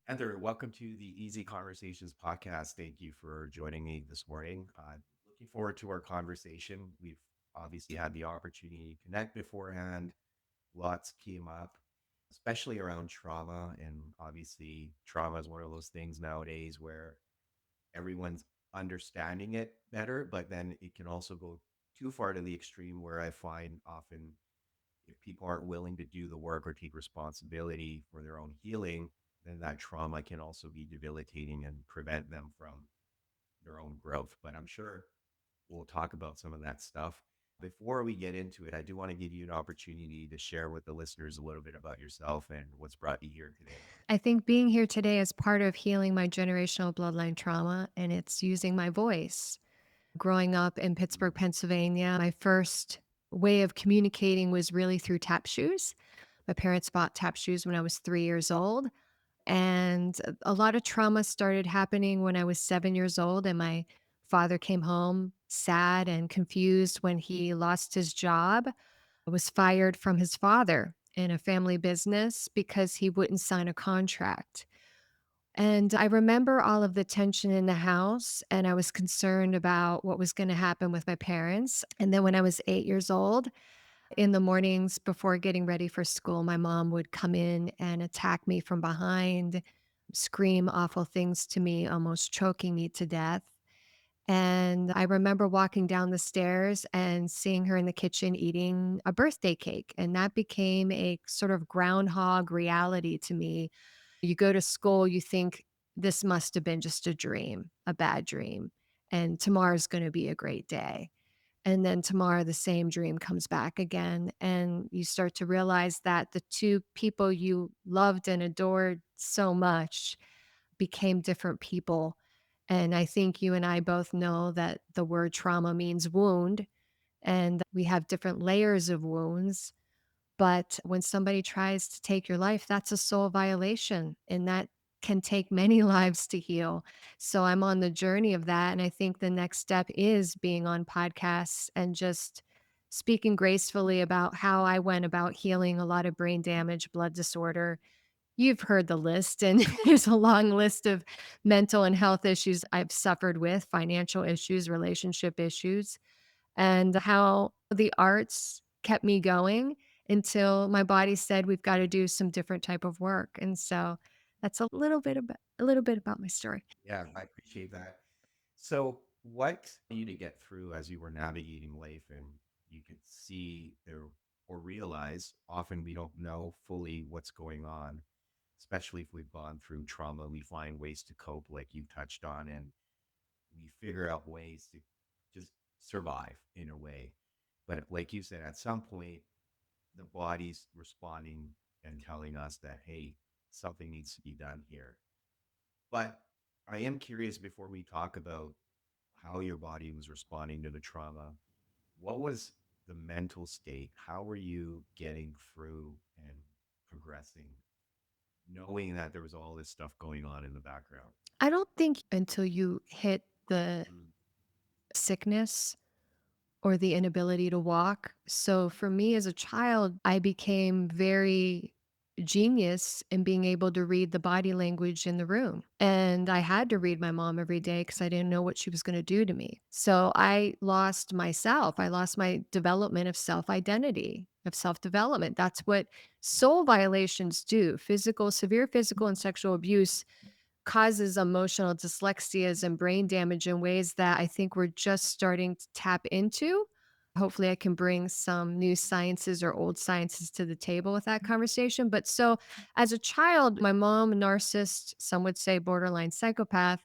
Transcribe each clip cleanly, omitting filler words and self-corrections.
Heather, welcome to the Easy Conversations podcast. Thank you for joining me this morning. Looking forward to our conversation. We've obviously had the opportunity to connect beforehand. Lots came up, especially around trauma. And obviously, trauma is one of those things nowadays where everyone's understanding it better, but then it can also go too far to the extreme where I find often if people aren't willing to do the work or take responsibility for their own healing, then that trauma can also be debilitating and prevent them from their own growth. But I'm sure we'll talk about some of that stuff. Before we get into it, I do want to give you an opportunity to share with the listeners a little bit about yourself and what's brought you here today. I think being here today is part of healing my generational bloodline trauma, and it's using my voice. Growing up in Pittsburgh, Mm, Pennsylvania, my first way of communicating was really through tap shoes. My parents bought tap shoes when I was 3 years old. And a lot of trauma started happening when I was 7 years old. And my father came home sad and confused when he lost his job, was fired from his father in a family business because he wouldn't sign a contract. And I remember all of the tension in the house, and I was concerned about what was going to happen with my parents. And then when I was 8 years old, in the mornings before getting ready for school, my mom would come in and attack me from behind, scream awful things to me, almost choking me to death. And I remember walking down the stairs and seeing her in the kitchen eating a birthday cake. And that became a sort of groundhog reality to me. You go to school, you think this must have been just a dream, a bad dream, and tomorrow's going to be a great day. And then tomorrow, the same dream comes back again. And you start to realize that the two people you loved and adored so much became different people. And I think you and I both know that the word trauma means wound, and we have different layers of wounds. But when somebody tries to take your life, that's a soul violation, and that can take many lives to heal. So I'm on the journey of that. And I think the next step is being on podcasts and just speaking gracefully about how I went about healing a lot of brain damage, blood disorder. You've heard the list, and there's a long list of mental and health issues I've suffered with, financial issues, relationship issues, and how the arts kept me going until my body said we've got to do some different type of work. And so that's a little bit about my story. Yeah, I appreciate that. So, what you to get through as you were navigating life and you could see or realize often we don't know fully what's going on, especially if we've gone through trauma, we find ways to cope, like you touched on, and we figure out ways to just survive in a way. But like you said, at some point, the body's responding and telling us that, hey, something needs to be done here. But I am curious before we talk about how your body was responding to the trauma, what was the mental state? How were you getting through and progressing, knowing that there was all this stuff going on in the background? I don't think until you hit the Mm, sickness or the inability to walk. So for me as a child, I became very genius in being able to read the body language in the room. And I had to read my mom every day because I didn't know what she was going to do to me. So I lost myself. I lost my development of self identity, of self development. That's what soul violations do. Severe physical and sexual abuse causes emotional dyslexias and brain damage in ways that I think we're just starting to tap into. Hopefully, I can bring some new sciences or old sciences to the table with that conversation. But so, as a child, my mom, narcissist, some would say borderline psychopath,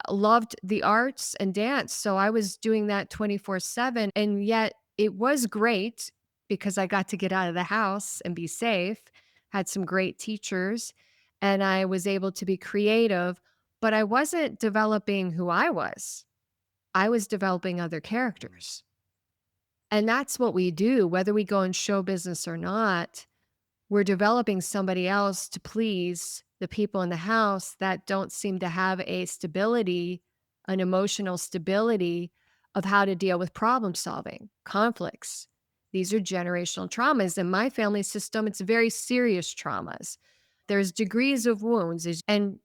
loved the arts and dance. So I was doing that 24/7. And yet it was great because I got to get out of the house and be safe, had some great teachers, and I was able to be creative, but I wasn't developing who I was. I was developing other mm, characters. And that's what we do, whether we go in show business or not. We're developing somebody else to please the people in the house that don't seem to have a stability, an emotional stability of how to deal with problem solving, conflicts. These are generational traumas. In my family system, it's very serious traumas. There's degrees of wounds, and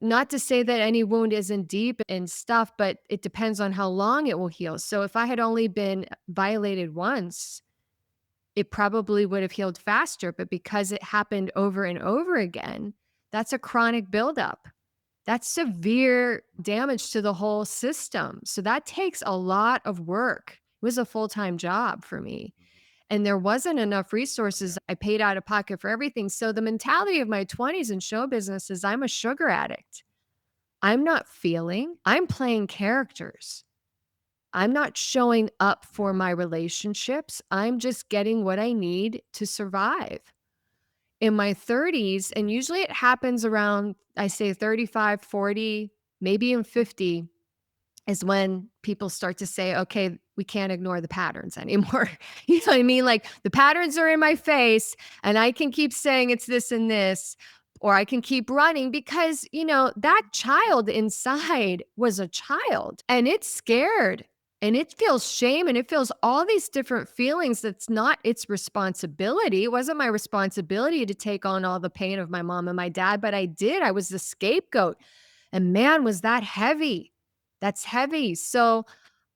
not to say that any wound isn't deep and stuff, but it depends on how long it will heal. So if I had only been violated once, it probably would have healed faster, but because it happened over and over again, that's a chronic buildup. That's severe damage to the whole system. So that takes a lot of work. It was a full-time job for me, Mhm. and there wasn't enough Yeah. resources. I paid out of pocket for everything. So the mentality of my 20s in show business is I'm a sugar addict. I'm not feeling, I'm playing characters. I'm not showing up for Yeah. my relationships. I'm just getting what I need to survive. In my 30s, and usually it happens around, I say 35, 40, maybe even 50, is when people start to say, okay, we can't ignore the patterns anymore. You know what I mean? Like the patterns are in my face, and I can keep saying it's this and this, or I can keep running because, that child inside was a child and it's scared and it feels shame and it feels all these different feelings. That's not its responsibility. It wasn't my responsibility to take on all the pain of my mom and my dad, but I did. I was the scapegoat. And man, was that heavy. That's heavy. So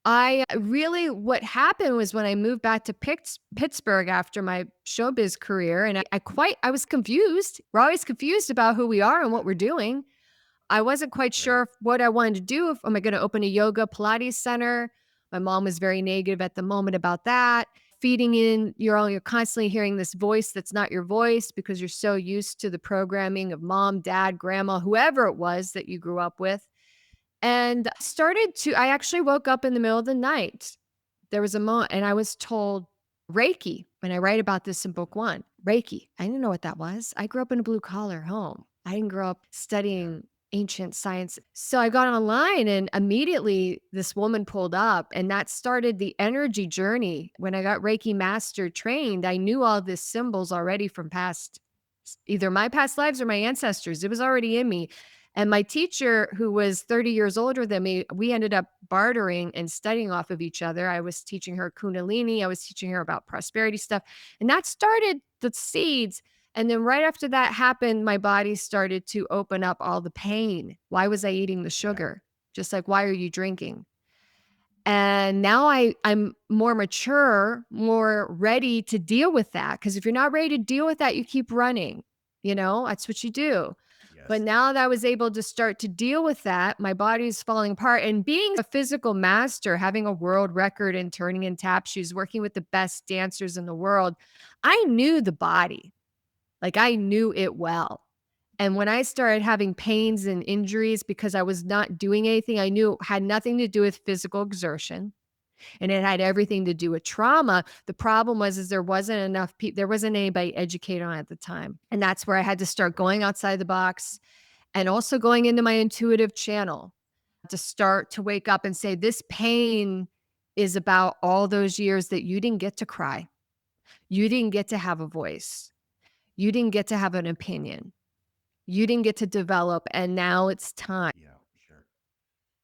I really what happened was when I moved back to Pittsburgh after my showbiz career, and I was confused. We're always confused about who we are and what we're doing. I wasn't quite Right. sure what I wanted to do. If am I gonna open a yoga Pilates center? My mom was very negative at the moment about that. Feeding in, you're constantly hearing this voice that's not your voice because you're so used to the programming of mom, dad, grandma, whoever it was that you grew up with. And I actually woke up in the middle of the night. There was a moment and I was told Reiki, and I write about this in book 1. Reiki. I didn't know what that was. I grew up in a blue collar home. I didn't grow up Yeah. studying ancient science. So I got online and immediately this woman pulled up and that started the energy journey. When I got Reiki master trained, I knew all this symbols already from either my past lives or my ancestors. It was already in me. And my teacher, who was 30 years older than me, we ended up bartering and studying off of each other. I was teaching her Kundalini, I was teaching her about prosperity stuff. And that started the seeds. And then right after that happened, my body started to open up all the pain. Why was I eating the Yeah. sugar? Just like, why are you drinking? And now I'm more mature, more ready to deal with that. Because if you're not ready to deal with that, you keep running. That's what you do. But Yes. now that I was able to start to deal with that, my body's falling apart. And being a physical master, having a world record in turning in tap shoes, working with the best dancers in the world, I knew the body. Like I knew it well. And when I started having Yeah. pains and injuries because I was not doing anything, I knew it had nothing to do with physical exertion and it had everything to do with trauma. The problem was is there wasn't enough people, there wasn't anybody educated on it at the time. And that's where I had to start Right. going outside the box and also going into my intuitive channel to start to wake up and say, this pain is about all those years that you didn't get to cry. You didn't get to have a voice. You didn't get to have an opinion. You didn't get to develop. And now it's time. Yeah. Sure.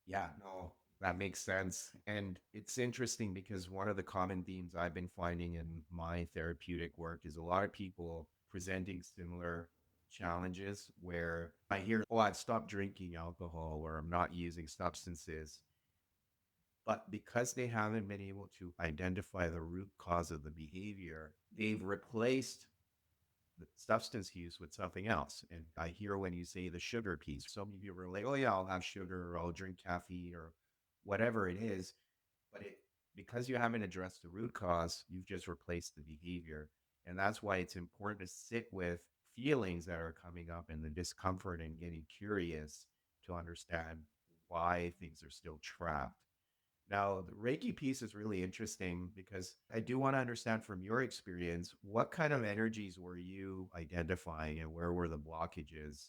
Yeah, no, that makes sense. And it's interesting because one of the common themes I've been finding in my therapeutic work is a lot of people presenting similar challenges where I hear, oh, I've stopped drinking alcohol or I'm not using substances. But because they haven't been able to identify the root cause of the behavior, they've replaced the substance use with something else. And I hear when you say the sugar piece, so many people are like, oh, yeah, I'll have sugar or I'll drink caffeine or whatever it is. But because you haven't addressed the root cause, you've just replaced the behavior. And that's why it's important to sit with feelings that are coming up and the discomfort and getting curious to understand why things are still trapped. Now, the Reiki piece is really interesting because I do want to understand from your experience, what kind of energies were you identifying and where were the blockages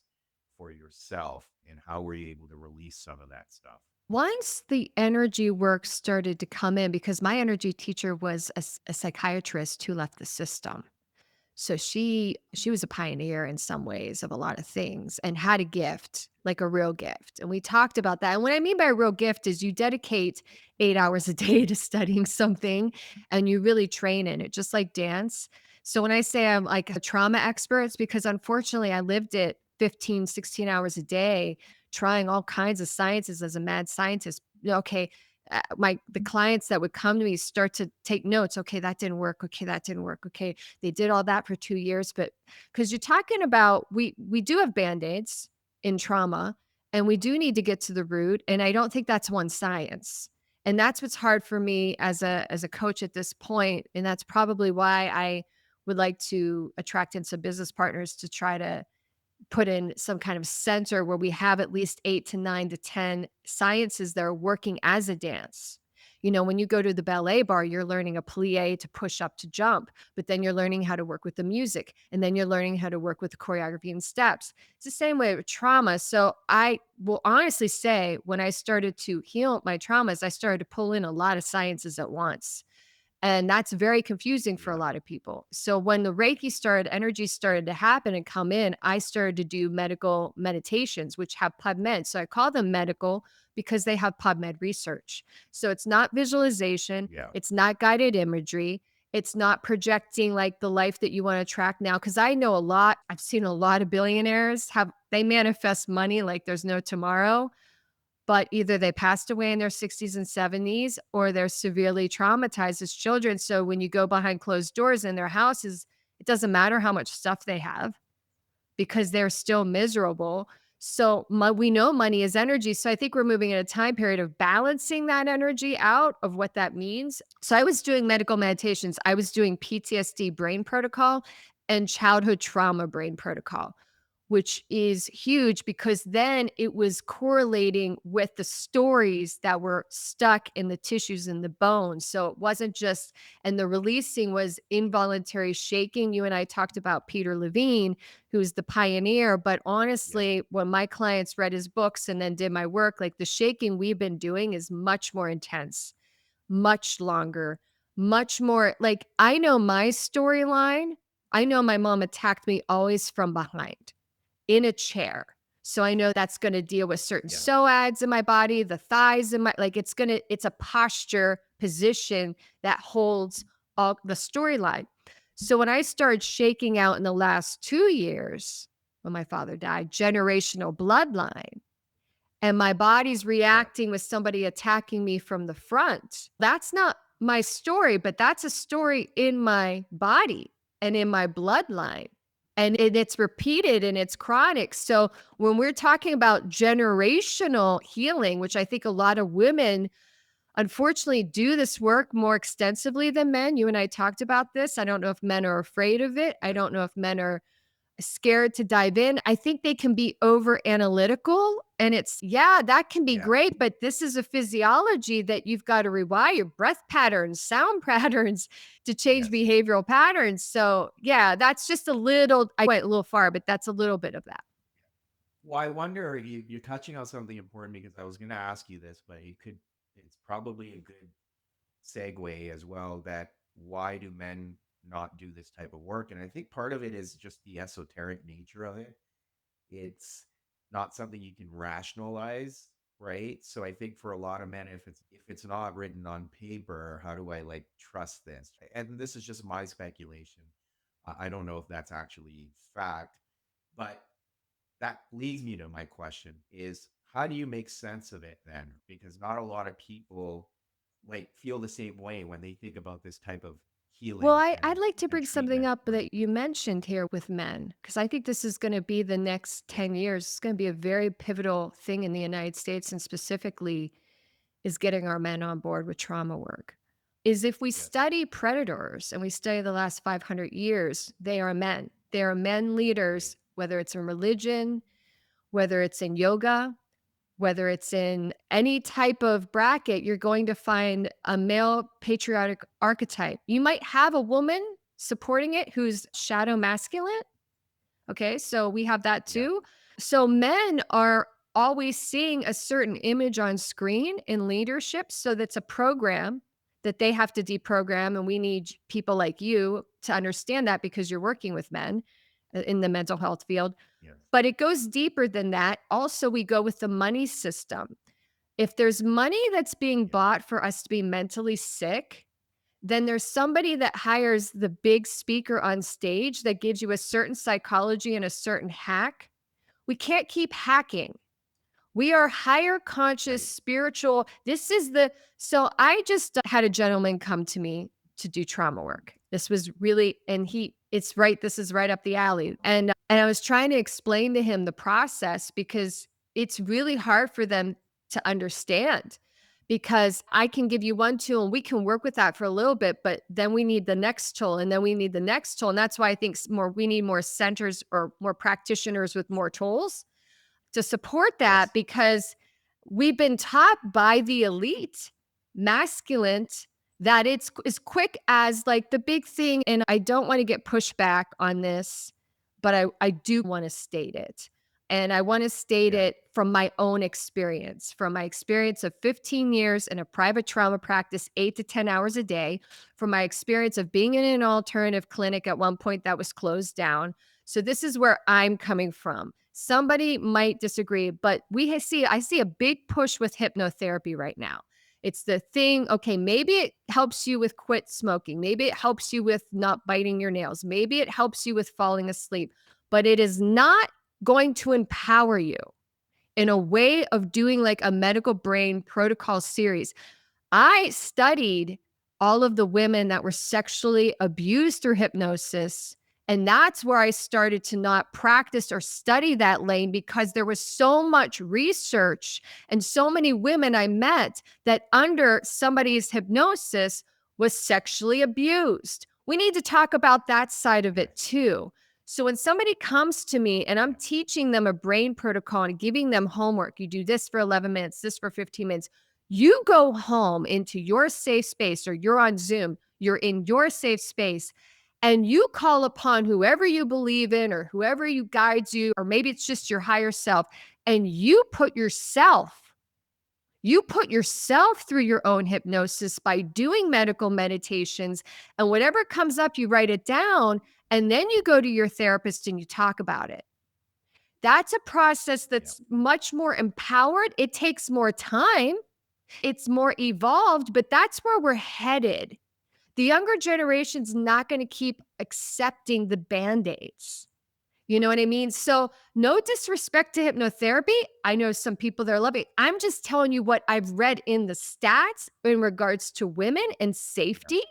for yourself and how were you able to release some of that stuff? Once the energy work started to come in, because my energy teacher was a psychiatrist who left the system. So she was a pioneer in some ways of a lot of things and had a gift, like a real gift. And we talked about that. And what I mean by a real gift is you dedicate 8 hours a day to studying something and you really train in it, just like dance. So when I say I'm like a trauma expert, it's because unfortunately I lived it 15, 16 hours a day, trying all kinds of sciences as a mad scientist. Okay, the clients that would come to me start to take notes. Okay, that didn't work. Okay, that didn't work. Okay, they did all that for 2 years, but because you're talking about, we do have band-aids in trauma, and we do need to get to the root. And I don't think that's one science. And that's what's hard for me as a coach at this point. And that's probably why I would like to attract in some business partners to try to put in some kind of center where we have at least 8 to 9 to 10 sciences that are working as a dance. When you go to the ballet bar, you're learning a plie to push up to jump, but then you're learning how to work with the music, and then you're learning how to work with the choreography and steps. It's the same way with trauma. So I will honestly say when I started to heal my traumas, I started to pull in a lot of sciences at once. And that's very confusing for a Yeah. lot of people. So when the Reiki started, energy started to happen and come in, I started to do medical meditations, which have PubMed. So I call them medical because they have PubMed research. So it's not visualization, Yeah. it's not guided imagery, it's not projecting like the life that you want to attract now. Cause I know a lot, I've seen a lot of billionaires they manifest money like there's no tomorrow, but either they passed away in their 60s and 70s or they're severely traumatized as children. So when you go behind closed doors in their houses, it doesn't matter how much stuff they have because they're still miserable. So we know money is energy. So I think we're moving in a time period of balancing that energy out of what that means. So I was doing medical meditations. I was doing PTSD brain protocol and childhood trauma brain protocol, which is huge because then it was correlating with the stories that were stuck in the tissues and the bones. So it wasn't just, and the releasing was involuntary shaking. You and I talked about Peter Levine, who's the pioneer. But Yes. honestly, when my clients read his books and then did my work, like the shaking we've been doing is much more intense, much longer, much more like I know my storyline. I know my mom attacked me always from behind in a chair. So I know that's gonna deal with certain Yeah. psoas in my body, the thighs in my like, it's a posture position that holds all the storyline. So when I started shaking out in the last 2 years, when my father died, generational bloodline, and my body's Yeah. reacting with somebody attacking me from the front. That's not my story, but that's a story in my body and in my bloodline. And it's repeated and it's chronic. So when we're talking about generational healing, which I think a lot of women unfortunately do this work more extensively than men. You and I talked about this. I don't know if men are afraid of it. I Yes. don't know if men are scared to dive in. I think they can be over analytical and yeah, that can be Yeah. great, but this is a physiology that you've got to rewire your breath patterns, sound patterns to change Yes. behavioral patterns. So, yeah, that's just I went a little far, but that's a little bit of that. Well, I wonder, you're touching on something important because I was going to ask you this, but it's probably a good segue as well, that why do men not do this type of work? And I think part of it is just the esoteric nature of it. It's not something you can rationalize, right? So I think for a lot of men, if it's not written on paper, how do I like trust this? And this is just my speculation. I don't know if that's actually fact, but that leads me to my question is, how do you make sense of it then? Because not a lot of people like feel the same way when they think about this type of Well, healing I'd like to and bring something treatment, up right? that you mentioned here with men, because I think this is going to be the next Yeah. 10 years. It's going to be a very pivotal thing in the United States, and specifically is getting our men on board with trauma work. Is if we Yes. study predators and we study the last 500 years, they are men. They are men leaders, Right. whether it's in religion, whether it's in yoga, whether it's in any type of bracket, you're going to find a male patriotic archetype. You might have a woman supporting it who's shadow masculine. Okay, so we have that Yeah. too. So men are always seeing a certain image on screen in leadership. So that's a program that they have to deprogram. And we need people like you to understand that because you're working with men in the mental health field. Yes. But it goes deeper than that. Also, we go with the money system. If there's money that's being Yeah. bought for us to be mentally sick, then there's somebody that hires the big speaker on stage that gives you a certain psychology and a certain hack. We can't keep hacking. We are higher conscious, Right. spiritual. This is the so I just had a gentleman come to me to do trauma work. This was really and he it's right this is right up the alley. And I was trying to explain to him the process because it's really hard for them to understand because I can give you one tool and we can work with that for a little bit, but then we need the next tool and then we need the next tool. And that's why I think more we need more centers or more practitioners with more tools to support that Yes. because we've been taught by the elite masculine that it's as quick as like the big thing. And I don't want to get pushback on this, but I do want to state it. And I want to state Yeah. it from my own experience, from my experience of 15 years in a private trauma practice, 8 to 10 hours a day, from my experience of being in an alternative clinic at one point that was closed down. So this is where I'm coming from. Somebody might disagree, but I see a big push with hypnotherapy right now. It's the thing, okay, maybe it helps you with quit smoking. Maybe it helps you with not biting your nails. Maybe it helps you with falling asleep, but it is not going to empower you in a way of doing like a medical brain protocol series. I studied all of the women that were sexually abused through hypnosis. And that's where I started to not practice or study that lane because there was so much research and so many women I met that under somebody's hypnosis was sexually abused. We need to talk about that side of it Yes. too. So when somebody comes to me and I'm Yeah. teaching them a brain protocol and giving them homework, you do this for 11 minutes, this for 15 minutes, you go home into your safe space or you're on Zoom, you're in your safe space, and you call upon whoever you believe in or whoever you guides you, or maybe it's just your higher self, and you put yourself through your own hypnosis by doing medical meditations. And whatever comes up, you write it down, and then you go to your therapist and you talk about it. That's a process Yeah. that's much more empowered. It takes more time, it's more evolved, but that's where we're headed. The younger generation's not gonna keep accepting the Band-Aids. You know what I mean? So, no disrespect to hypnotherapy. I know some people that love it. I'm just telling you what I've read in the stats in regards to women and Yeah. safety.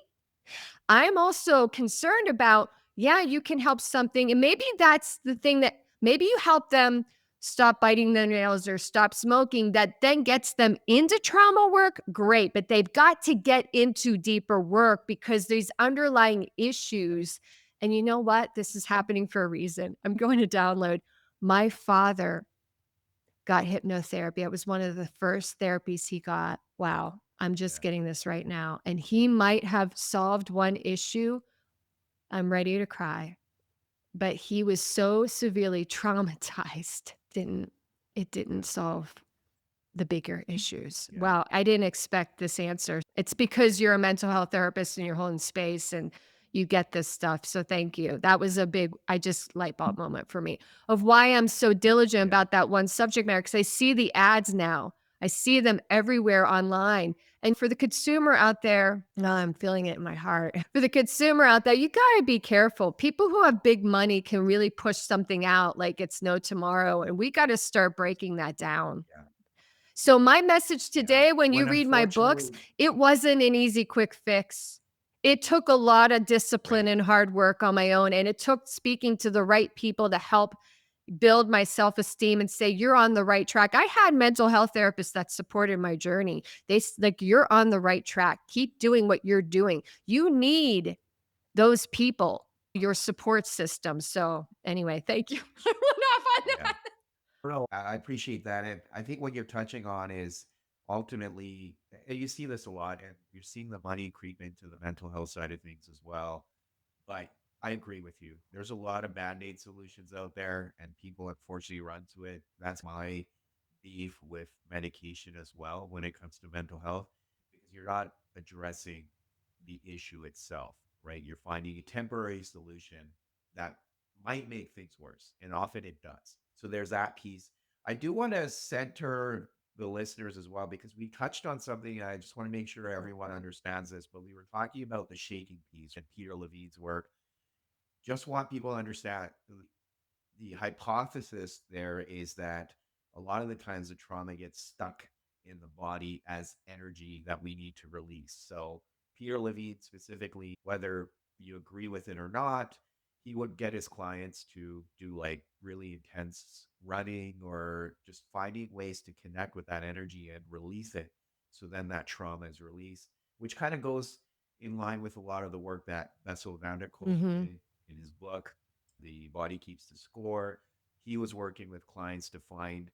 I'm also concerned about, yeah, you can help something. And maybe that's the thing that maybe you help them stop biting their nails or stop smoking that then gets them into trauma work. Great. But they've got to get into deeper work because there's underlying issues. And you know what? This is happening for a reason. I'm going to download. My father got hypnotherapy. It was one of the first therapies he got. Wow. I'm just Yeah. getting this right now. And he might have solved one issue. I'm ready to cry. But he was so severely traumatized, didn't solve the bigger issues. Yeah. Wow, I didn't expect this answer. It's because you're a mental health therapist and you're holding space and you get this stuff. So thank you. That was a big, I just light bulb moment for me of why I'm so diligent Yeah. about that one subject matter because I see the ads now. I see them everywhere online. And for the consumer out there, oh, I'm feeling it in my heart. For the consumer out there, you got to be careful. People who have big money can really push something out like it's no tomorrow. And we got to start breaking that down. Yeah. So my message Yeah. today when you When read my books, unfortunately, it wasn't an easy quick fix. It took a lot of discipline right. and hard work on my own, and it took speaking to the right people to help build my self-esteem and say, "You're on the right track." I had mental health therapists that supported my journey. Like, "You're on the right track. Keep doing what you're doing." You need those people, your support system. So, anyway, thank you. I went off on Yeah. that. No, I appreciate that. And I think what you're touching on is ultimately, and you see this a lot, and you're seeing the money creep into the mental health side of things as well. But I agree with you. There's a lot of band-aid solutions out there, and people unfortunately run to it. That's my beef with medication as well when it comes to mental health, because you're not addressing the issue itself, right? You're finding a temporary solution that might make things worse, and often it does. So there's that piece. I do want to center the listeners as well, because we touched on something. And I just want to make sure everyone understands this, but we were talking about the shaking piece and Peter Levine's work. Just want people to understand the hypothesis there is that a lot of the times the trauma gets stuck in the body as energy that we need to release. So Peter Levine specifically, whether you agree with it or not, he would get his clients to do like really intense running or just finding ways to connect with that energy and release it. So then that trauma is released, which kind of goes in line with a lot of the work that Bessel van der Kolk Mhm. did in his book, The Body Keeps the Score. He was working with clients to find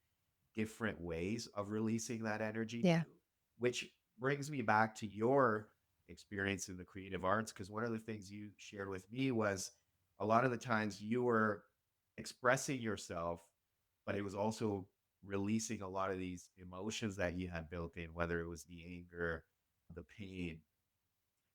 different ways of releasing that energy Yeah. too, which brings me back to your experience in the creative arts. Because one of the things you shared with me was a lot of the times you were expressing yourself, but it was also releasing a lot of these emotions that you had built in, whether it was the anger, the pain.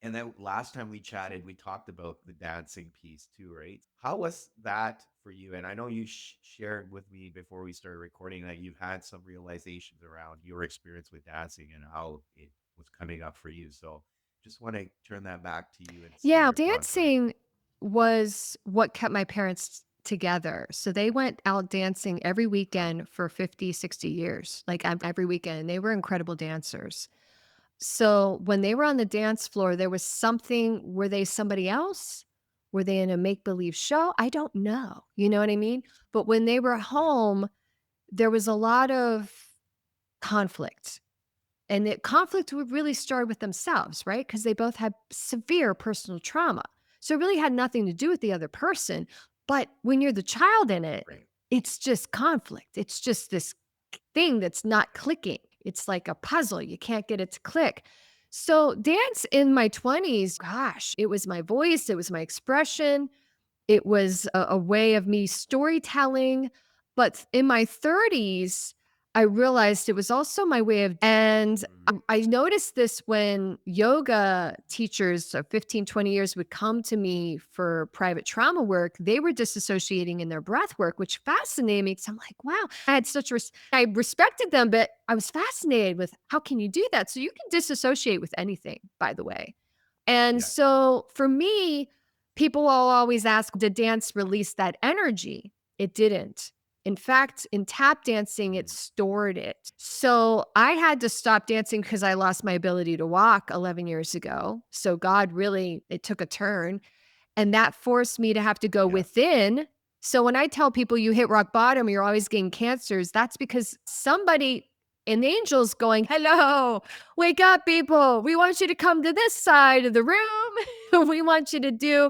And then last time we chatted, we talked about the dancing piece too, right? How was that for you? And I know you shared with me before we started recording that you've had some realizations around your experience with dancing and how it was coming up for you. So just want to turn that back to you and see Yeah, your thoughts on it. dancing was what kept my parents together. So they went out dancing every Wow. weekend for 50, 60 years, like every weekend. They were incredible dancers. So when they were on the dance floor, there was something, were they somebody else? Were they in a make believe show? I don't know. You know what I mean? But when they were Yeah. home, there was a lot of conflict. And the conflict would really start with themselves, right? Because they both had severe personal trauma. So it really had nothing to do with the other person. But when you're the child in it, Right. it's just conflict. It's just this thing that's not clicking. It's like a puzzle. You can't get it to click. So, dance in my 20s, gosh, it was my voice, it was my expression, it was a way of me storytelling, but in my 30s, I realized it was also my way of and Mm. I noticed this when yoga teachers of 15, 20 years would come to me for private trauma work, they were disassociating in their breath work, which fascinated me because I'm like, wow, I had such I respected them, but I was fascinated with how can you do that? So you can disassociate with anything, by the way. And Yes. so for me, people will always ask, did dance release that energy? It didn't. In fact, in tap dancing, it Mm. stored it. So I had to stop dancing because I lost my ability to walk 11 years ago. So God really, it took a turn. And that forced me to have to go Yeah. within. So when I tell people you hit rock bottom, you're always getting cancers, that's because somebody an angel's going, hello, wake up, people. We want you to come to this side of the room. We want you to do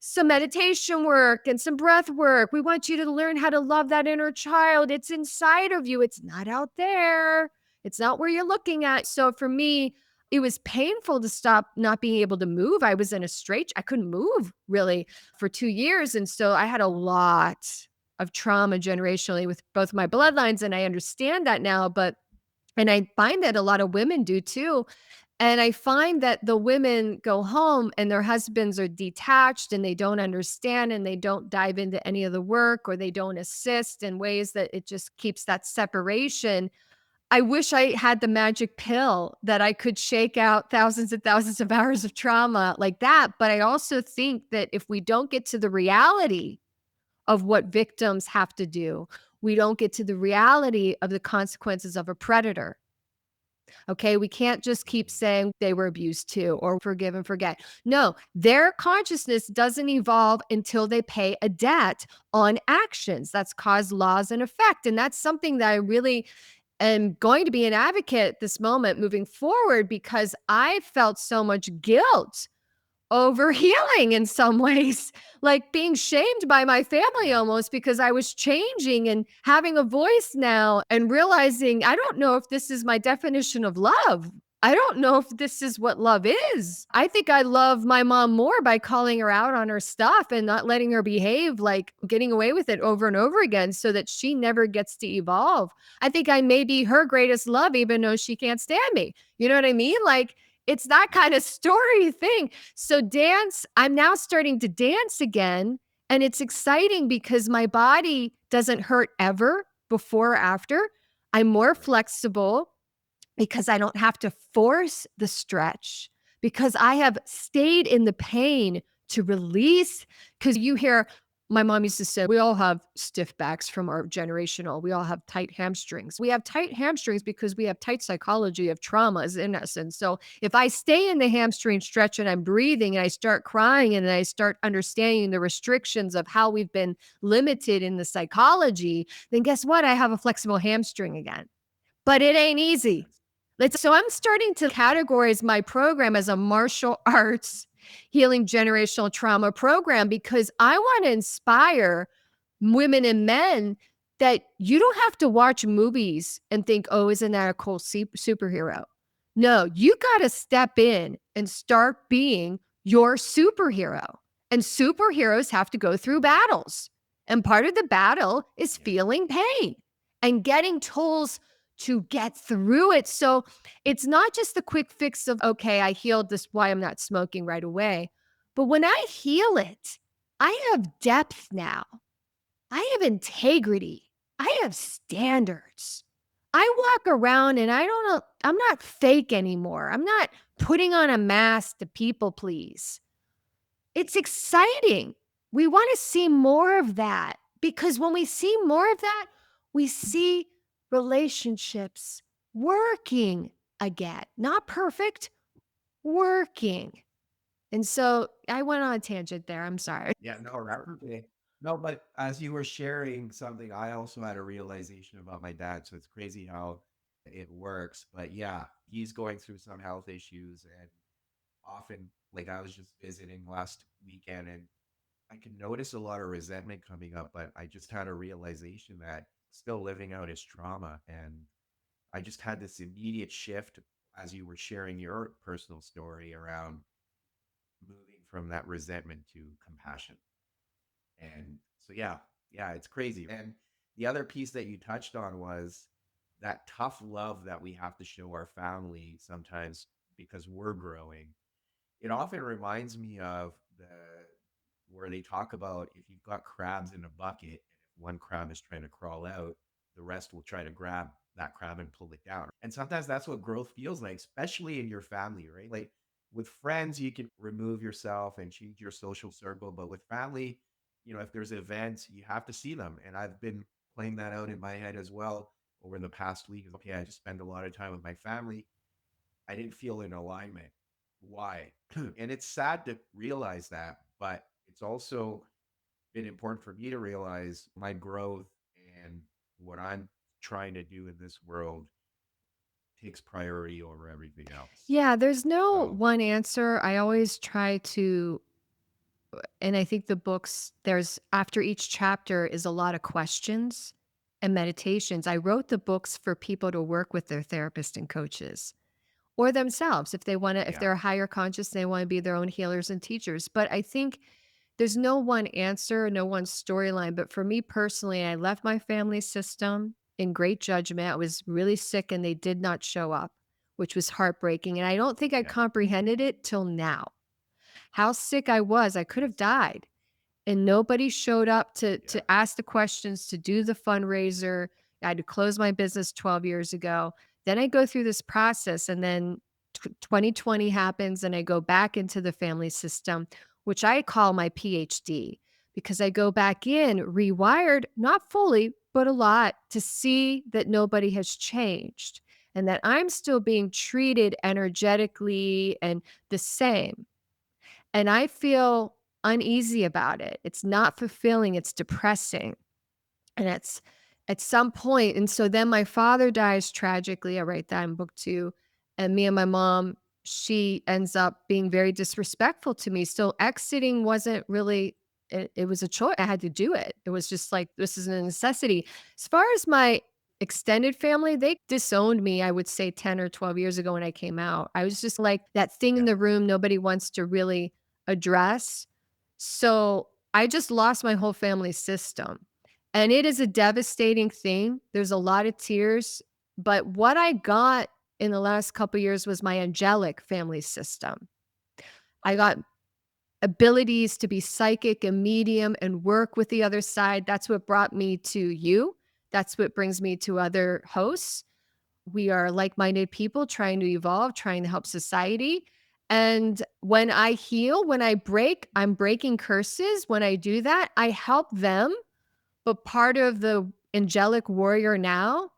some meditation work and some breath work. We want you to learn how to love that inner child. It's inside of you, it's not out there. It's not where you're looking at. So for me, it was painful to stop not being able to move. I was in a I couldn't move really for 2 years. And so I had a lot of trauma generationally with both my bloodlines. And I understand that now. And I find that a lot of women do too. And I find that the women go home and their husbands are detached and they don't understand and they don't dive into any of the work or they don't assist in ways that it just keeps that separation. I wish I had the magic pill that I could shake out thousands and thousands of hours of trauma like that. But I also think that if we don't get to the reality of what victims have to do, we don't get to the reality of the consequences of a predator. Okay. We can't just keep Mm. saying they were abused too or forgive and forget. No, their consciousness doesn't evolve until they pay a debt on actions. That's cause, laws, and effect. And that's something that I really am going to be an advocate at this moment moving forward because I felt so much guilt over healing in some ways, like being shamed by my family Yeah. almost because I was changing and having a voice now and realizing I don't know if this is my definition of love. I don't know if this is what love is. I think I love my mom more by calling her out on her stuff and not letting her behave like getting away with it over and over again so that she never gets to evolve. I think I may be her greatest love, even though she can't stand me. You know what I mean? Like, it's that Yeah. kind of story thing. So dance, I'm now starting to dance again, and it's exciting because my body doesn't hurt ever before or after. I'm more Right. flexible because I don't have to force the stretch, because I have stayed in the pain to release. Because you hear my mom used to say, "We all have stiff backs from our generational. We all have tight hamstrings." We have tight hamstrings because we have tight psychology of traumas in us, and so if I stay in the hamstring stretch and I'm breathing and I start crying and I start understanding the restrictions of how we've been limited in the psychology, then guess what? I have a flexible hamstring again. But it ain't easy. Yes. So I'm starting to Right. categorize my program as a martial arts healing generational trauma program, because I want to inspire women and men that you don't have to watch movies and think, oh, isn't that a cool superhero? No, you got to step in and start being your superhero. And superheroes have to go through battles. And part of the battle is Yes. feeling pain and getting tools to get through it. So it's not just the quick fix of, okay, I healed this, why I'm not smoking right away. But when I heal it, I have depth now. I have integrity. I have standards. I walk around and I don't know, I'm not fake anymore. I'm not putting on a mask to people please. It's exciting. We want to see more of that, because when we see more of that, we see relationships working again. Not perfect, working. And so I went on a tangent there. I'm sorry. Yeah, no, right. Okay. No, but as you were sharing something, I also had a realization about my dad. So it's crazy how it works. But yeah, he's going through some health issues, and often, like I was just visiting last weekend, and I can notice a lot of resentment coming up, but I just had a realization that still living out his trauma. And I just had this immediate shift as you were sharing your personal story around moving from that resentment to compassion. And so, yeah, yeah, it's crazy. And the other piece that you touched on was that tough love that we have to show our family sometimes because we're growing. It often reminds me of the where they talk about if you've got crabs in a bucket and if one crab is trying to crawl out, the rest will try to grab that crab and pull it down. And sometimes that's what growth feels like, especially in your family, right? Like with friends, you can remove yourself and change your social circle, but with family, if there's events, you have to see them. And I've been playing that out in my head as well over the past week. Okay, I just spend a lot of time with my family. I didn't feel in alignment. Why? And it's sad to realize that, but it's also been important for me to realize my growth and what I'm trying to do in this world takes priority over everything else. Yeah, there's no So, one answer. I always try to, and I think the books, there's after each chapter is a lot of questions and meditations. I wrote the books for people to work with their therapist and coaches, or themselves if they want to, if yeah, they're higher conscious, they want to be their own healers and teachers. But I think there's no one answer, no one storyline. But for me personally, I left my family system in great judgment. I was really sick and they did not show up, which was heartbreaking. And I don't think I yeah, comprehended it till now. How sick I was, I could have died, and nobody showed up yeah, to ask the questions, to do the fundraiser. I had to close my business 12 years ago. Then I go through this process, and then 2020 happens and I go back into the family system, which I call my PhD, because I go back in rewired, not fully, but a lot, to see that nobody has changed and that I'm still being treated energetically and the same. And I feel uneasy about it. It's not fulfilling, it's depressing. And it's at some point, and so then my father dies tragically. I write that in book 2. And me and my mom, she ends up being very disrespectful to me. So exiting wasn't really, it was a choice. I had to do it. It was just like, this is a necessity. As far as my extended family, they disowned me, I would say 10 or 12 years ago when I came out. I was just like that thing in yeah, the room nobody wants to really address. So I just lost my whole family system. And it is a devastating thing. There's a lot of tears, but what I got in the last couple years was my angelic family system. I got abilities to be psychic and medium and work with the other side. That's what brought me to you. That's what brings me to other hosts. We are like-minded people trying to evolve, trying to help society. And when I heal, when I break, I'm breaking curses. When I do that, I help them. But part of the angelic warrior now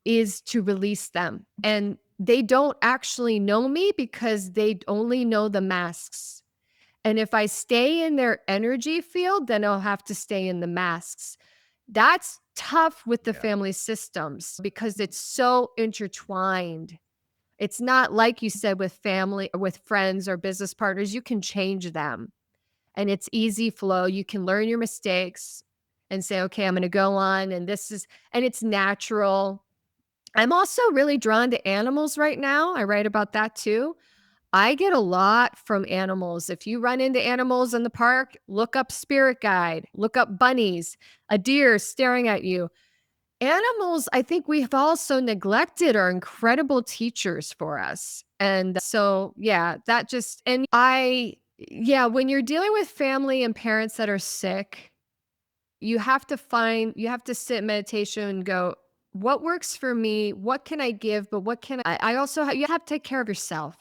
is to release them. And they don't actually know me because they only know the masks. And if I stay in their energy field, then I'll have to stay in the masks. That's tough with the Yeah. family systems because it's so intertwined. It's not like you said with family or with friends or business partners, you can change them and it's easy flow. You can learn your mistakes and say, okay, I'm going to go on. And it's natural. I'm also really drawn to animals right now. I write about that too. I get a lot from animals. If you run into animals in the park, look up spirit guide, look up bunnies, a deer staring at you. Animals, I think we've also neglected are incredible teachers for us. And so, yeah, that just, and yeah, when you're dealing with family and parents that are sick, you have to sit in meditation and go, what works for me? What can I give? But what can I also, you have to take care of yourself.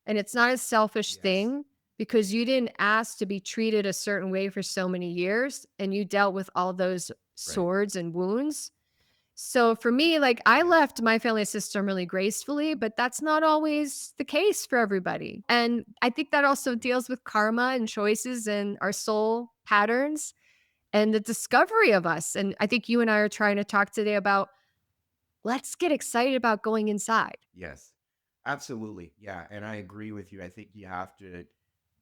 And it's not a selfish Yes. thing because you didn't ask to be treated a certain way for so many years and you dealt with all those Right. swords and wounds. So for me, like I Yes. left my family system really gracefully, but that's not always the case for everybody. And I think that also deals with karma and choices and our soul patterns and the discovery of us. And I think you and I are trying to talk today about let's get excited about going inside. Yes. Absolutely. Yeah. And I agree with you. I think you have to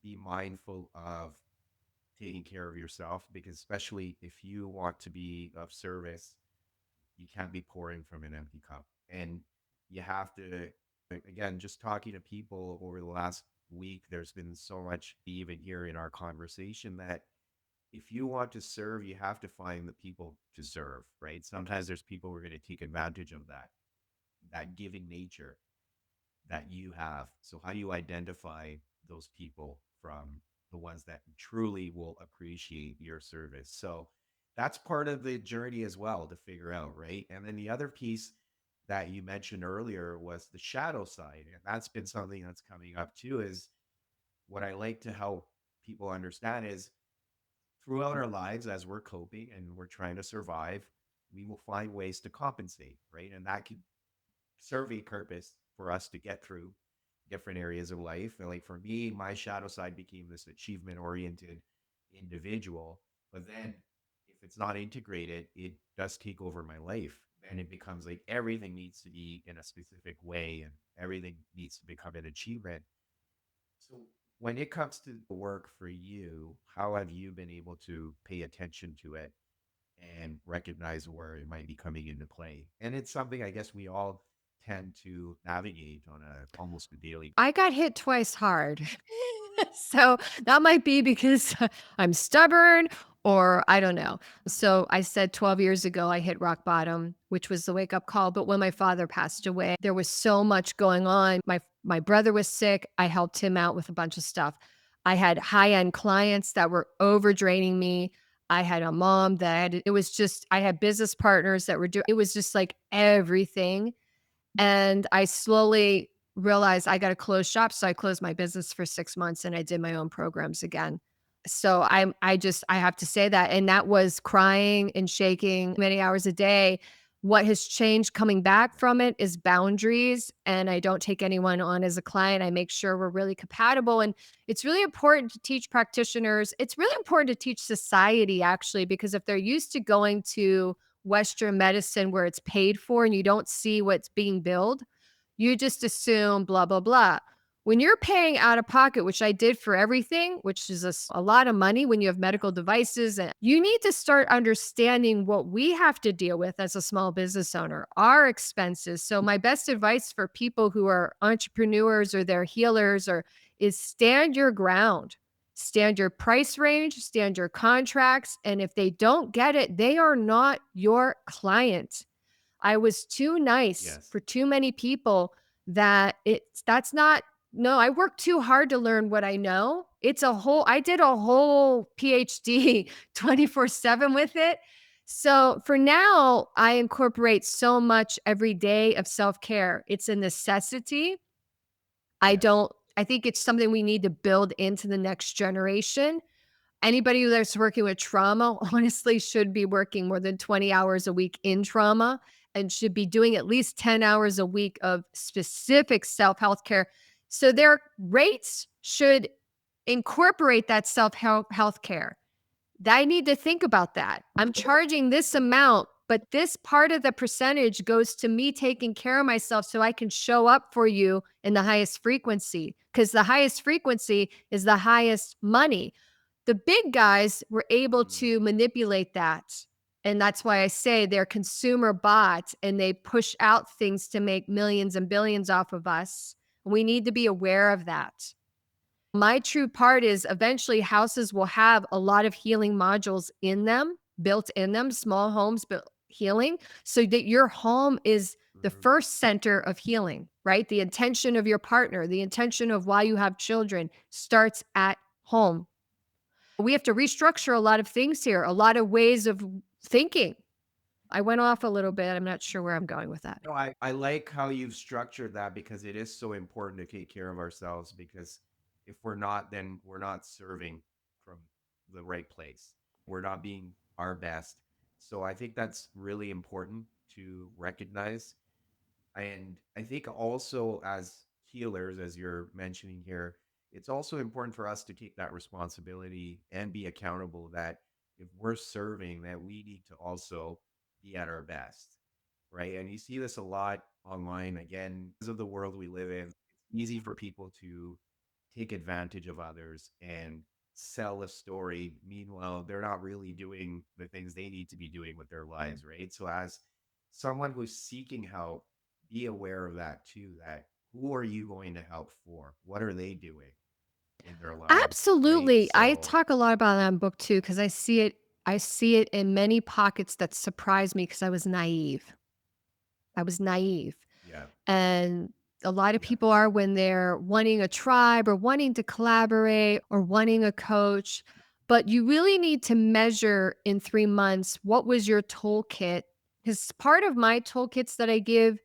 be mindful of taking care of yourself because, especially if you want to be of service, you can't be pouring from an empty cup. And you have to, again, just talking to people over the last week, there's been so much even here in our conversation that if you want to serve, you have to find the people to serve, right? Sometimes there's people who are going to take advantage of that giving nature that you have. So how do you identify those people from the ones that truly will appreciate your service? So that's part of the journey as well to figure out, right? And then the other piece that you mentioned earlier was the shadow side. And that's been something that's coming up too, is what I like to help people understand is throughout our lives as we're coping and we're trying to survive, we will find ways to compensate, right? And that could serve a purpose for us to get through different areas of life. And like for me, my shadow side became this achievement oriented individual. But then if it's not integrated, it does take over my life. And it becomes like everything needs to be in a specific way and everything needs to become an achievement. So when it comes to the work for you, how have you been able to pay attention to it and recognize where it might be coming into play? And it's something I guess we all tend to navigate on a almost a daily. I got hit twice hard. So that might be because I'm stubborn or I don't know. So I said 12 years ago, I hit rock bottom, which was the wake up call. But when my father passed away, there was so much going on. My brother was sick. I helped him out with a bunch of stuff. I had high end clients that were over draining me. I had a mom it was just, I had business partners that were doing, it was just like everything. And I slowly realized I gotta close shop, so I closed my business for 6 months and I did my own programs again. So I have to say that, and that was crying and shaking many hours a day. What has changed coming back from it is boundaries, and I don't take anyone on as a client. I make sure we're really compatible, and it's really important to teach practitioners. It's really important to teach society actually, because if they're used to going to Western medicine where it's paid for and you don't see what's being billed, you just assume blah, blah, blah. When you're paying out of pocket, which I did for everything, which is a lot of money when you have medical devices, and you need to start understanding what we have to deal with as a small business owner, our expenses. So my best advice for people who are entrepreneurs or they're healers or is stand your ground. Stand your price range, stand your contracts, and if they don't get it, they are not your client. I was too nice Yes. for too many people that that's not no, I worked too hard to learn what I know. I did a whole PhD 24/7 with it. So for now, I incorporate so much every day of self care. It's a necessity. Yes. I think it's something we need to build into the next generation. Anybody that's working with trauma, honestly, should be working more than 20 hours a week in trauma and should be doing at least 10 hours a week of specific self health care. So their rates should incorporate that self health care. I need to think about that. I'm charging this amount, but this part of the percentage goes to me taking care of myself so I can show up for you in the highest frequency because the highest frequency is the highest money. The big guys were able Mm, to manipulate that. And that's why I say they're consumer bots and they push out things to make millions and billions off of us. We need to be aware of that. My true part is eventually houses will have a lot of healing modules in them, built in them, small homes built healing, so that your home is the mhm. first center of healing, right? The intention of your partner, the intention of why you have children starts at home. We have to restructure a lot of things here, a lot of ways of thinking. I went off a little bit. I'm not sure where I'm going with that. No, I like how you've structured that because it is so important to take care of ourselves because if we're not, then we're not serving from the right place. We're not being our best. So I think that's really important to recognize. And I think also as healers, as you're mentioning here, it's also important for us to take that responsibility and be accountable that if we're serving, that we need to also be at our best, right? And you see this a lot online again, because of the world we live in. It's easy for people to take advantage of others and sell a story. Meanwhile, they're not really doing the things they need to be doing with their lives, right? So, as someone who's seeking help, be aware of that too. That who are you going to help for? What are they doing in their lives, right? Absolutely. I So, talk a lot about that in book too because I see it in many pockets that surprised me because I was naive. I was naive. yeah, And a lot of yeah, people are when they're wanting a tribe or wanting to collaborate or wanting a coach. But you really need to measure in 3 months what was your toolkit. Because part of my toolkits that I give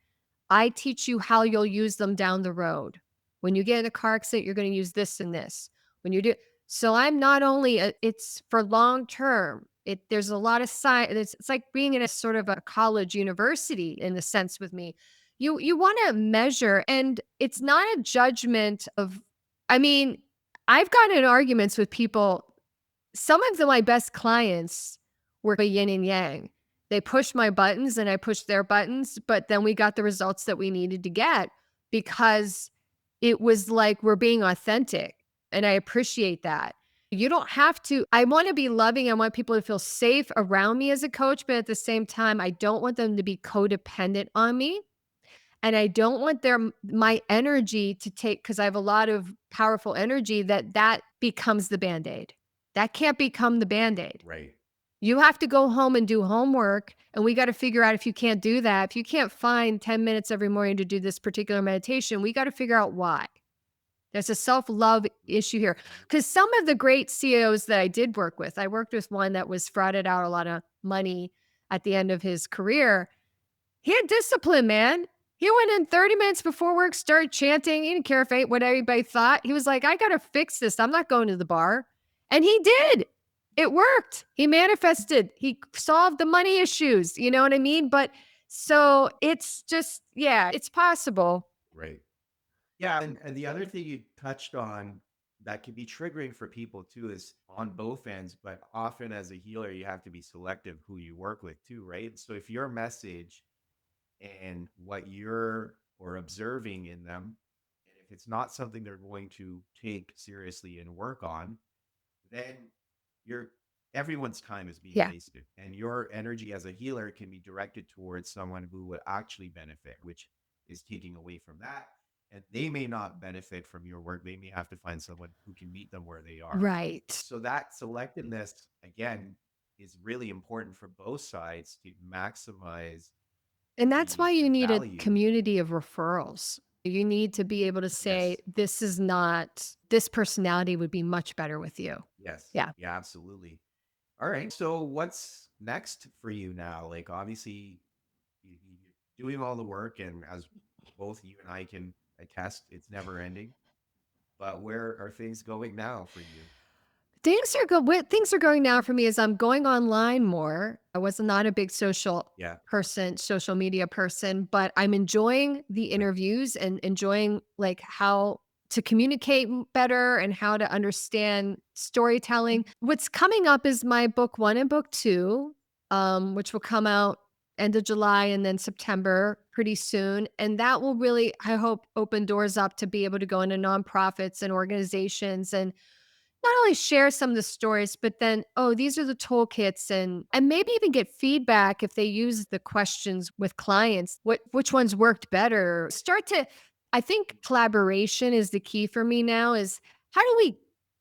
I teach you how you'll use them down the road. When you get in a car accident, you're going to use this and this. When you do so I'm not only it's for long term. There's a lot of science. It's like being in a sort of a college university in a sense with me. You want to measure and it's not a judgment of I mean, I've gotten in arguments with people some of my best clients were a yin and yang. They pushed my buttons and I pushed their buttons, but then we got the results that we needed to get because it was like we're being authentic. And I appreciate that. You don't have to. I want to be loving. I want people to feel safe around me as a coach, but at the same time, I don't want them to be codependent on me. And I don't want my energy to take because I have a lot of powerful energy that becomes the Band-Aid. That can't become the Band-Aid. right, You have to go home and do homework, and we gotta figure out if you can't do that, if you can't find 10 minutes every morning to do this particular meditation, we gotta figure out why. There's a self-love issue here. mhm, Because some of the great CEOs that I did work with, I worked with one that was frauded out a lot of money at the end of his career, he had discipline, man. He went in 30 minutes before work, started chanting. He didn't care if what everybody thought. He was like, I got to fix this. I'm not going to the bar. And he did. It worked. He manifested. He solved the money issues. You know what I mean? But so it's just, yeah, it's possible. right. Yeah, and the other thing you touched on that can be triggering for people too is on both ends, but often as a healer, you have to be selective who you work with too, right? So if your message and what you're or observing in them, and if it's not something they're going to take seriously and work on, then you're everyone's time is being Yeah. wasted and your energy as a healer can be directed towards someone who would actually benefit, which is taking away from that, and they may not benefit from your work. They may have to find someone who can meet them where they are. Right. So that selectiveness again is really important for both sides to maximize And that's why the you need a value. community of referrals. You need to be able to say, Yes. this personality would be much better with you. Yes. Yeah. Yeah, absolutely. All right. So what's next for you now? Like, obviously, you're doing all the work, and as both you and I can attest, it's never ending. But where are things going now for you? Things are going now for me is I'm going online more. I was not a big Yeah. social media person, but I'm enjoying the Right. interviews and enjoying like how to communicate better and how to understand storytelling. What's coming up is my book 1 and book 2, which will come out end of July and then September pretty soon. And that will really, I hope, open doors up to be able to go into nonprofits and organizations and not only share some of the stories, but then, oh, these are the toolkits and maybe even get feedback if they use the questions with clients, which ones worked better. Start to I think collaboration is the key for me now is how do we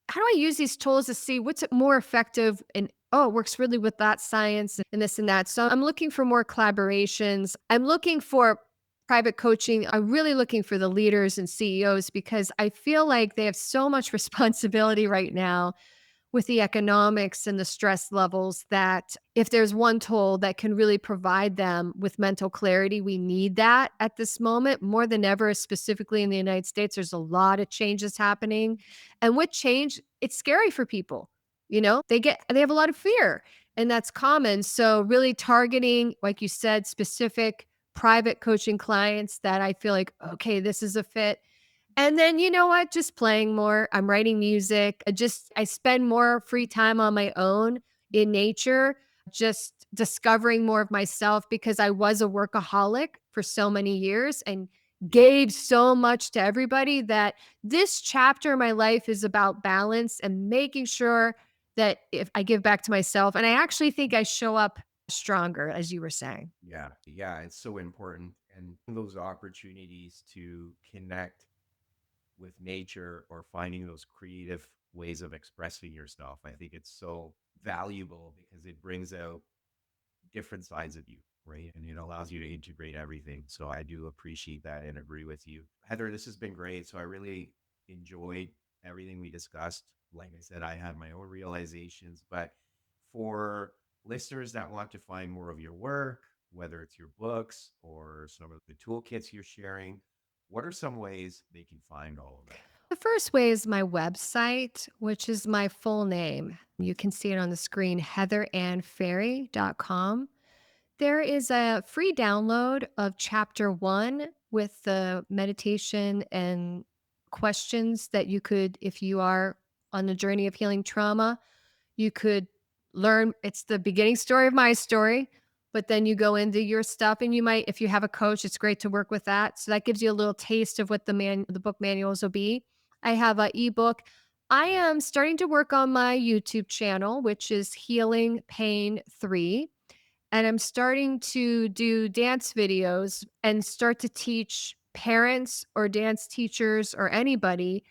how do I use these tools to see what's more effective and oh, it works really with that science and this and that. So I'm looking for more collaborations. I'm looking for private coaching. I'm really looking for the leaders and CEOs because I feel like they have so much responsibility right now with the economics and the stress levels that if there's one tool that can really provide them with mental clarity, we need that at this moment more than ever, specifically in the United States. There's a lot of changes happening. And with change, it's scary for people. They have a lot of fear, and that's common. So really targeting, like you said, specific private coaching clients that I feel like, okay, this is a fit and then you know what? Just playing more. I'm writing music. I spend more free time on my own in nature, just discovering more of myself because I was a workaholic for so many years and Yeah. gave so much to everybody that this chapter of my life is about balance and making sure that if I give back to myself and I actually think I show up stronger as you were saying. Yeah. Yeah. It's so important. And those opportunities to connect with nature or finding those creative ways of expressing yourself, I think it's so valuable because it brings out different sides of you, right? And it allows you to integrate everything. So I do appreciate that and agree with you. Heather, this has been great. So I really enjoyed everything we discussed. Like I said, I had my own realizations, but for listeners that want to find more of your work, whether it's your books or some of the toolkits you're sharing, what are some ways they can find all of that? The first way is my website, which is my full name. You can see it on the screen, heatherannferry.com. There is a free download of chapter 1 with the meditation and questions that you could, if you are on the journey of healing trauma, you could learn. It's the beginning story of my story, but then you go into your stuff and you might, if you have a coach, it's great to work with that. So that gives you a little taste of what the book manuals will be. I have an ebook. I am starting to work on my YouTube channel, which is Healing Pain 3. And I'm starting to do dance videos and start to teach parents or dance teachers or anybody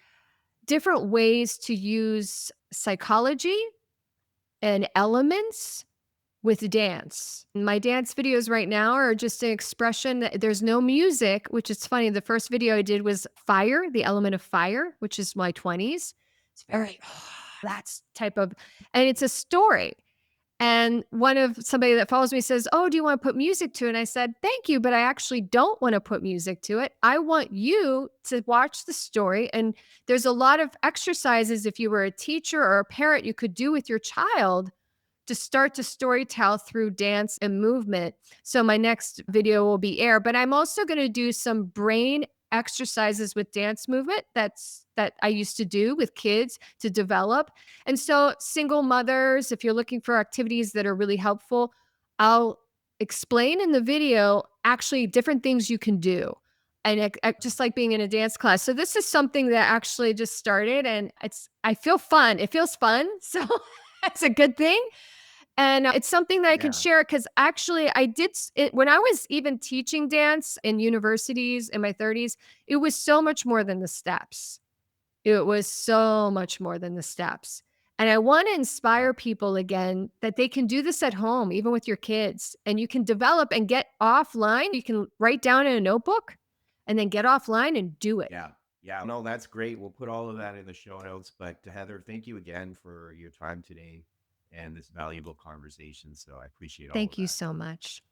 different ways to use psychology and elements with dance. My dance videos right now are just an expression. There's no music, which is funny. The first video I did was fire, the element of fire, which is my 20s. It's very that's type of and it's a story. And one of somebody that follows me says, "Oh, do you want to put music to it?" And I said, "Thank you, but I actually don't want to put music to it. I want you to watch the story." And there's a lot of exercises if you were a teacher or a parent you could do with your child to start to storytell through dance and movement. So my next video will be air, but I'm also going to do some brain exercises with dance movement that I used to do with kids to develop. And so single mothers, if you're looking for activities that are really helpful, I'll explain in the video actually different things you can do. And just like being in a dance class. So this is something that actually just started and I feel fun. It feels fun. So that's a good thing. And, it's something that I can Yeah. share because actually I did it when I was even teaching dance in universities in my 30s, it was so much more than the steps. It was so much more than the steps. And I wanna Yeah. inspire people again that they can do this at home, even with your kids, and you can develop and get offline. You can write down in a notebook and then get offline and do it. Yeah. Yeah. No, that's great. We'll put all of that in the show notes. But Heather, thank you again for your time today. and this valuable conversation. So I appreciate all of Thank you that. so much.